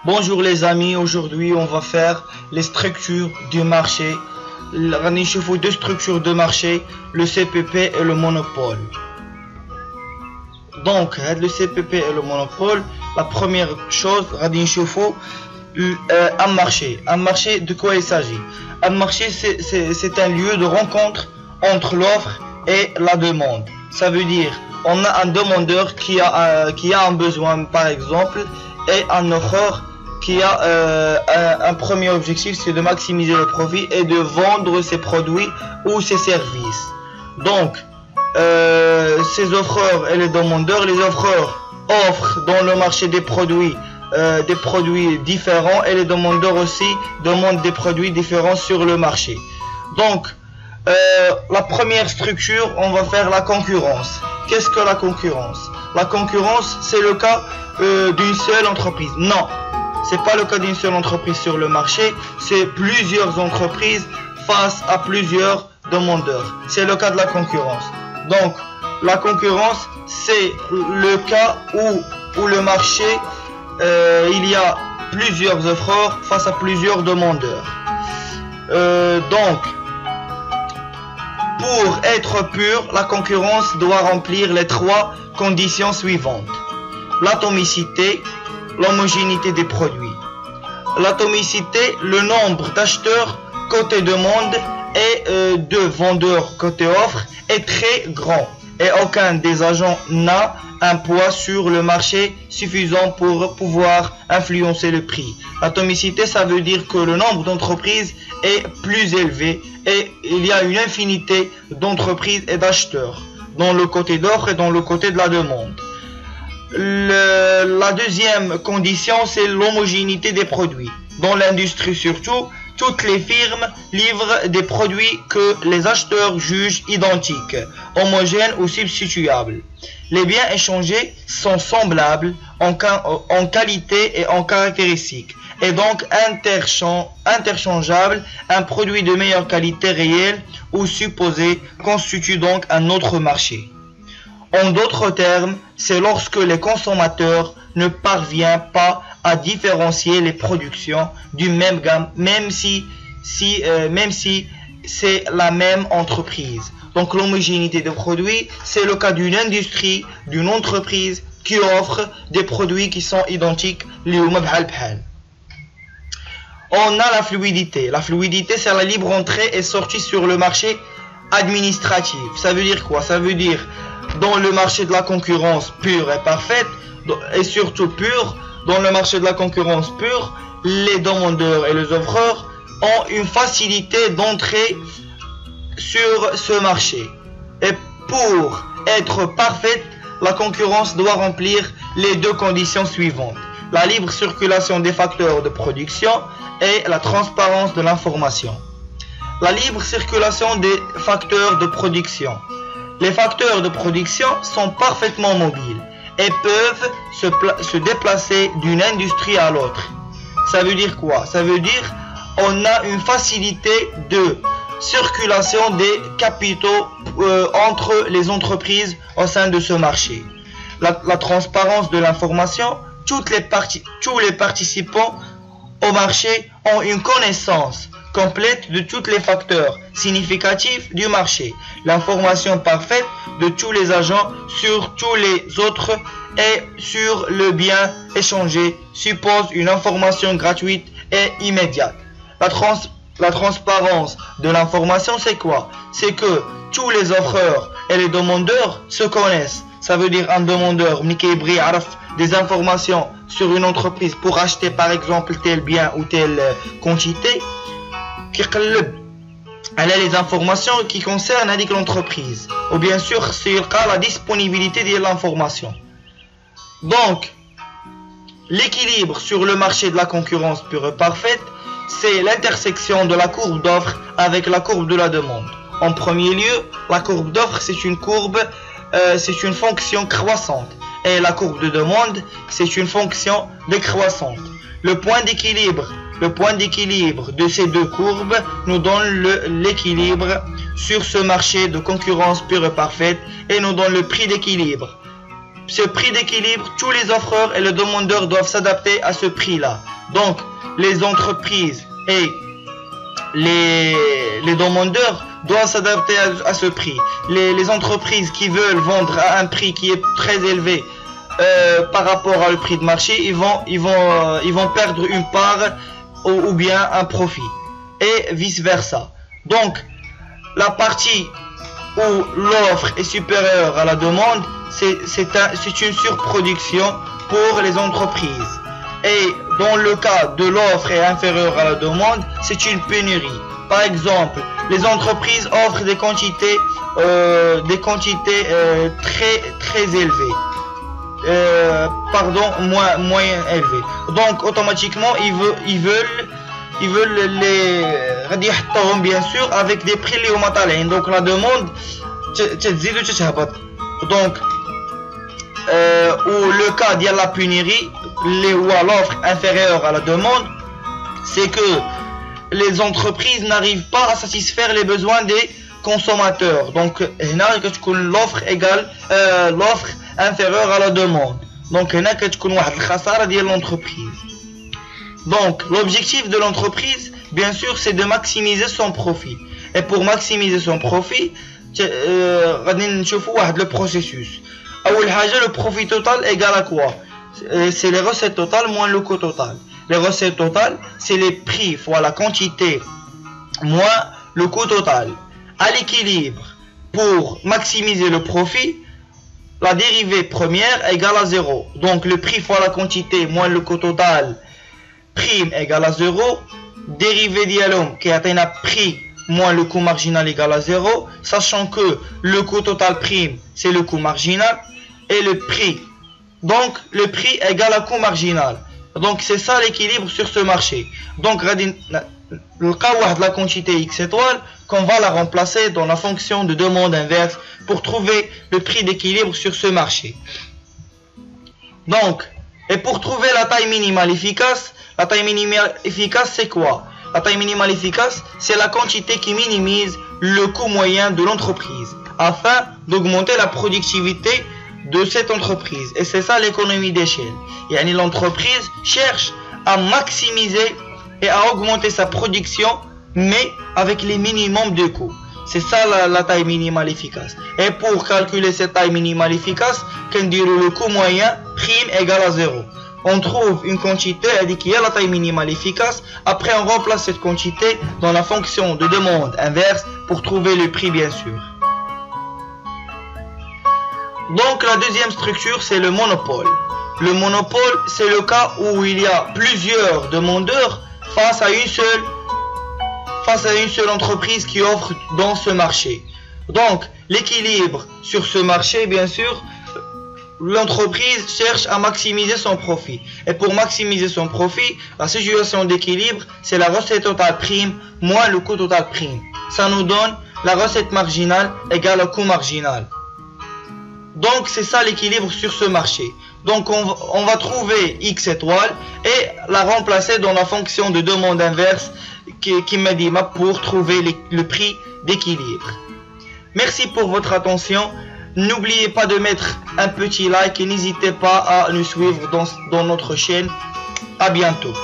Bonjour les amis, aujourd'hui on va faire les structures du marché. غادي نشوفوا deux structures de marché, le CPP et le monopole. Donc le CPP et le monopole, la première chose غادي نشوفوا un marché. Un marché, de quoi il s'agit? Un marché, c'est un lieu de rencontre entre l'offre et la demande. Ça veut dire on a un demandeur qui a un besoin par exemple et un offreur qui a un premier objectif, c'est de maximiser le profit et de vendre ses produits ou ses services. Donc ces offreurs et les demandeurs, les offreurs offrent dans le marché des produits différents et les demandeurs aussi demandent des produits différents sur le marché. Donc la première structure, on va faire la concurrence. Qu'est-ce que la concurrence? La concurrence, c'est le cas d'une seule entreprise. Non, c'est pas le cas d'une seule entreprise sur le marché, c'est plusieurs entreprises face à plusieurs demandeurs. C'est le cas de la concurrence. Donc la concurrence, c'est le cas où le marché il y a plusieurs offreurs face à plusieurs demandeurs. Donc pour être pure, la concurrence doit remplir les trois conditions suivantes: l'atomicité, l'homogénéité des produits. L'atomicité, le nombre d'acheteurs côté demande et de vendeurs côté offre est très grand et aucun des agents n'a un poids sur le marché suffisant pour pouvoir influencer le prix. L'atomicité, ça veut dire que le nombre d'entreprises est plus élevé et il y a une infinité d'entreprises et d'acheteurs dans le côté d'offre et dans le côté de la demande. La deuxième condition, c'est l'homogénéité des produits. Dans l'industrie surtout, toutes les firmes livrent des produits que les acheteurs jugent identiques, homogènes ou substituables. Les biens échangés sont semblables en qualité et en caractéristiques, et donc interchangeables. Un produit de meilleure qualité réelle ou supposée constitue donc un autre marché. En d'autres termes, c'est lorsque les consommateurs ne parviennent pas à différencier les productions du même gamme, même si c'est la même entreprise. Donc l'homogénéité des produits, c'est le cas d'une industrie, d'une entreprise qui offre des produits qui sont identiques. On a la fluidité. La fluidité, c'est la libre entrée et sortie sur le marché administratif. Ça veut dire quoi? Ça veut dire dans le marché de la concurrence pure et parfaite, et surtout pure, dans le marché de la concurrence pure, les demandeurs et les offreurs ont une facilité d'entrée sur ce marché. Et pour être parfaite, la concurrence doit remplir les deux conditions suivantes: la libre circulation des facteurs de production et la transparence de l'information. La libre circulation des facteurs de production. Les facteurs de production sont parfaitement mobiles et peuvent se déplacer d'une industrie à l'autre. Ça veut dire quoi? Ça veut dire on a une facilité de circulation des capitaux entre les entreprises au sein de ce marché. La transparence de l'information, tous les participants au marché ont une connaissance complète de tous les facteurs significatifs du marché. L'information parfaite de tous les agents sur tous les autres et sur le bien échangé suppose une information gratuite et immédiate. La transparence de l'information, c'est quoi? C'est que tous les offreurs et les demandeurs se connaissent. Ça veut dire un demandeur qui a des informations sur une entreprise pour acheter par exemple tel bien ou telle quantité, elle a les informations qui concernent l'entreprise, ou bien sûr sur la disponibilité de l'information. Donc l'équilibre sur le marché de la concurrence pure et parfaite, c'est l'intersection de la courbe d'offre avec la courbe de la demande. En premier lieu, la courbe d'offre, c'est une fonction croissante et la courbe de demande, c'est une fonction décroissante. Le point d'équilibre de ces deux courbes nous donne l'équilibre sur ce marché de concurrence pure et parfaite et nous donne le prix d'équilibre. Ce prix d'équilibre, tous les offreurs et les demandeurs doivent s'adapter à ce prix-là. Donc les entreprises et les demandeurs doivent s'adapter à ce prix. Les entreprises qui veulent vendre à un prix qui est très élevé par rapport au prix de marché, ils vont perdre une part ou bien un profit, et vice versa. Donc la partie où l'offre est supérieure à la demande, c'est une surproduction pour les entreprises. Et dans le cas de l'offre est inférieure à la demande, c'est une pénurie. Par exemple, les entreprises offrent des quantités très élevées. Moyen élevées. Donc automatiquement ils veulent les bien sûr avec des prix les. Donc la demande donc ou le cas de la pénurie, l'offre inférieure à la demande, c'est que les entreprises n'arrivent pas à satisfaire les besoins des consommateurs. Donc l'offre égale l'offre inférieure à la demande. Donc l'entreprise. Donc l'objectif de l'entreprise, bien sûr, c'est de maximiser son profit. Et pour maximiser son profit, le processus. Le profit total égale à quoi? C'est les recettes totales moins le coût total. Les recettes totales, c'est les prix fois la quantité moins le coût total. À l'équilibre, pour maximiser le profit, la dérivée première égale à 0. Donc le prix fois la quantité moins le coût total, prime égale à 0. Dérivée dialogue qui atteint un prix moins le coût marginal égale à 0, sachant que le coût total prime, c'est le coût marginal, et le prix. Donc le prix égale à coût marginal. Donc c'est ça l'équilibre sur ce marché. Donc le cas de la quantité x étoile, qu'on va la remplacer dans la fonction de demande inverse pour trouver le prix d'équilibre sur ce marché. Donc, et pour trouver la taille minimale efficace c'est quoi? La taille minimale efficace, c'est la quantité qui minimise le coût moyen de l'entreprise afin d'augmenter la productivité de cette entreprise. Et c'est ça l'économie d'échelle. Yani l'entreprise cherche à maximiser et à augmenter sa production, mais avec les minimums de coûts. C'est ça la taille minimale efficace. Et pour calculer cette taille minimale efficace, le coût moyen prime égale à 0. On trouve une quantité qui a la taille minimale efficace. Après, on remplace cette quantité dans la fonction de demande inverse pour trouver le prix, bien sûr. Donc la deuxième structure, c'est le monopole. Le monopole, c'est le cas où il y a plusieurs demandeurs face à une seule entreprise qui offre dans ce marché. Donc l'équilibre sur ce marché, bien sûr, l'entreprise cherche à maximiser son profit. Et pour maximiser son profit, la situation d'équilibre, c'est la recette totale prime moins le coût total prime. Ça nous donne la recette marginale égale au coût marginal. Donc c'est ça l'équilibre sur ce marché. Donc on va trouver x étoile et la remplacer dans la fonction de demande inverse qui me dit pour trouver le prix d'équilibre. Merci pour votre attention. N'oubliez pas de mettre un petit like et n'hésitez pas à nous suivre dans notre chaîne. À bientôt.